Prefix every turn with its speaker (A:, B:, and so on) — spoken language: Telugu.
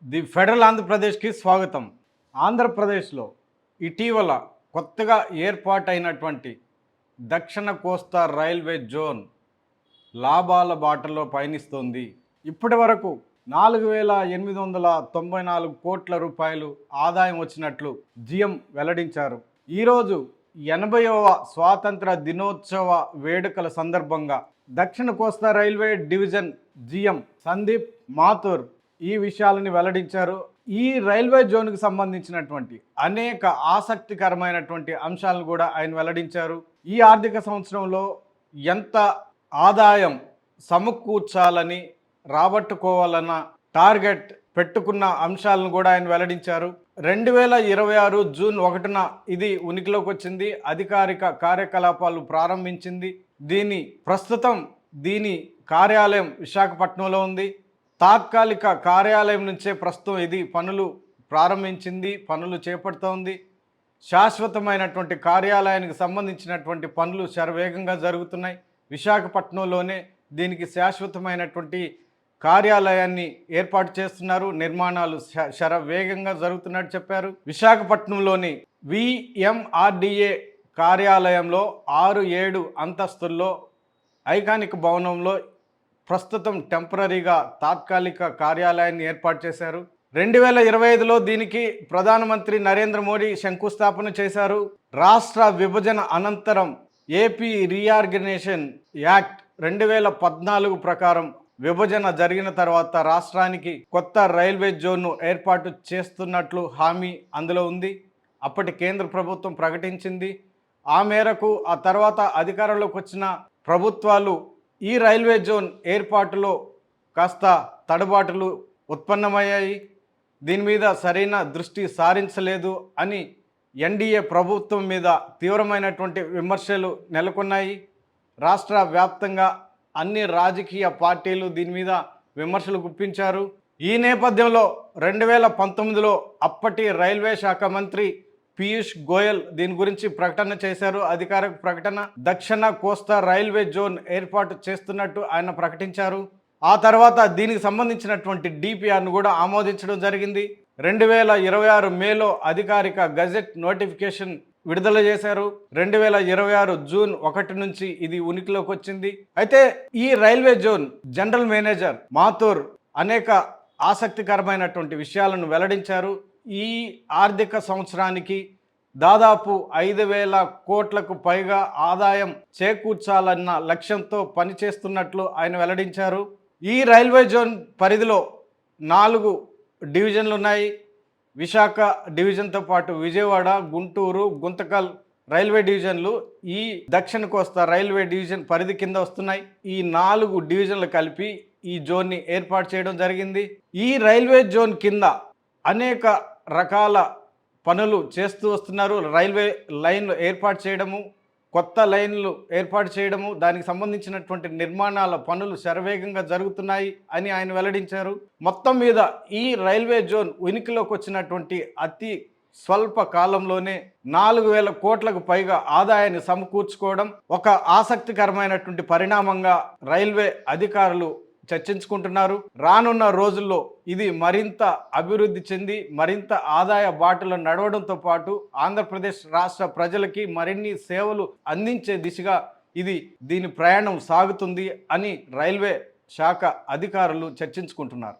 A: ది ఫెడరల్ ఆంధ్రప్రదేశ్కి స్వాగతం. ఆంధ్రప్రదేశ్లో ఇటీవల కొత్తగా ఏర్పాటైనటువంటి దక్షిణ కోస్తా రైల్వే జోన్ లాభాల బాటలో పయనిస్తోంది. ఇప్పటి వరకు 4,894 కోట్ల రూపాయలు ఆదాయం వచ్చినట్లు జిఎం వెల్లడించారు. ఈరోజు 80వ స్వాతంత్ర దినోత్సవ వేడుకల సందర్భంగా దక్షిణ కోస్తా railway division GM Sandeep Mathur ఈ విషయాలని వెల్లడించారు. ఈ రైల్వే జోన్కి సంబంధించినటువంటి అనేక ఆసక్తికరమైనటువంటి అంశాలను కూడా ఆయన వెల్లడించారు. ఈ ఆర్థిక సంవత్సరంలో ఎంత ఆదాయం సమకూర్చాలని రాబట్టుకోవాలన్న టార్గెట్ పెట్టుకున్న అంశాలను కూడా ఆయన వెల్లడించారు. 2026 జూన్ 1న ఇది ఉనికిలోకి వచ్చింది. అధికారిక కార్యకలాపాలు ప్రారంభించింది. ప్రస్తుతం దీని కార్యాలయం విశాఖపట్నంలో ఉంది. తాత్కాలిక కార్యాలయం నుంచే ప్రస్తుతం ఇది పనులు ప్రారంభించింది, పనులు చేపడుతోంది. శాశ్వతమైనటువంటి కార్యాలయానికి సంబంధించినటువంటి పనులు శరవేగంగా జరుగుతున్నాయి. విశాఖపట్నంలోనే దీనికి శాశ్వతమైనటువంటి కార్యాలయాన్ని ఏర్పాటు చేస్తున్నారు. నిర్మాణాలు శరవేగంగా జరుగుతున్నట్టు చెప్పారు. విశాఖపట్నంలోని విఎంఆర్డిఏ కార్యాలయంలో 6-7 అంతస్తుల్లో ఐకానిక్ భవనంలో ప్రస్తుతం టెంపరీగా తాత్కాలిక కార్యాలయాన్ని ఏర్పాటు చేశారు. 2025లో దీనికి ప్రధానమంత్రి నరేంద్ర మోడీ శంకుస్థాపన చేశారు. రాష్ట్ర విభజన అనంతరం ఏపీ రీఆర్గనైజేషన్ యాక్ట్ 2014 ప్రకారం విభజన జరిగిన తర్వాత రాష్ట్రానికి కొత్త రైల్వే జోన్ను ఏర్పాటు చేస్తున్నట్లు హామీ అందులో ఉంది. అప్పటి కేంద్ర ప్రభుత్వం ప్రకటించింది. ఆ మేరకు ఆ తర్వాత అధికారంలోకి వచ్చిన ప్రభుత్వాలు ఈ రైల్వే జోన్ ఏర్పాటులో కాస్త తడబాటులు ఉత్పన్నమయ్యాయి. దీని మీద సరైన దృష్టి సారించలేదు అని ఎన్డీఏ ప్రభుత్వం మీద తీవ్రమైనటువంటి విమర్శలు నెలకొన్నాయి. రాష్ట్ర వ్యాప్తంగా అన్ని రాజకీయ పార్టీలు దీని మీద విమర్శలు గుప్పించారు. ఈ నేపథ్యంలో 2019లో అప్పటి రైల్వే శాఖ మంత్రి పీయూష్ గోయల్ దీని గురించి ప్రకటన చేశారు. అధికారిక ప్రకటన. దక్షిణ కోస్తా రైల్వే జోన్ ఏర్పాటు చేస్తున్నట్టు ఆయన ప్రకటించారు. ఆ తర్వాత దీనికి సంబంధించినటువంటి డిపిఆర్ను కూడా ఆమోదించడం జరిగింది. 2026 మేలో అధికారిక గజెట్ నోటిఫికేషన్ విడుదల చేశారు. 2026 జూన్ 1 నుంచి ఇది ఉనికిలోకి వచ్చింది. అయితే ఈ railway zone general manager Mathur అనేక ఆసక్తికరమైనటువంటి విషయాలను వెల్లడించారు. ఈ ఆర్థిక సంవత్సరానికి దాదాపు 5,000 కోట్లకు పైగా ఆదాయం చేకూర్చాలన్న లక్ష్యంతో పనిచేస్తున్నట్లు ఆయన వెల్లడించారు. ఈ రైల్వే జోన్ పరిధిలో 4 డివిజన్లు ఉన్నాయి. విశాఖ డివిజన్తో పాటు విజయవాడ, గుంటూరు, గుంతకల్ రైల్వే డివిజన్లు ఈ దక్షిణ కోస్తా రైల్వే డివిజన్ పరిధి కింద వస్తున్నాయి. ఈ 4 డివిజన్లు కలిపి ఈ జోన్ని ఏర్పాటు చేయడం జరిగింది. ఈ రైల్వే జోన్ కింద అనేక రకాల పనులు చేస్తూ వస్తున్నారు. రైల్వే లైన్లు ఏర్పాటు చేయడము, కొత్త లైన్లు ఏర్పాటు చేయడము, దానికి సంబంధించినటువంటి నిర్మాణాల పనులు శరవేగంగా జరుగుతున్నాయి అని ఆయన వెల్లడించారు. మొత్తం మీద ఈ రైల్వే జోన్ ఉనికిలోకి వచ్చినటువంటి అతి స్వల్ప కాలంలోనే 4,000 కోట్లకు పైగా ఆదాయాన్ని సమకూర్చుకోవడం ఒక ఆసక్తికరమైనటువంటి పరిణామంగా రైల్వే అధికారులు చర్చించుకుంటున్నారు. రానున్న రోజుల్లో ఇది మరింత అభివృద్ధి చెంది మరింత ఆదాయ బాటలో నడవడంతో పాటు ఆంధ్రప్రదేశ్ రాష్ట్ర ప్రజలకి మరిన్ని సేవలు అందించే దిశగా దీని ప్రయాణం సాగుతుంది అని రైల్వే శాఖ అధికారులు చర్చించుకుంటున్నారు.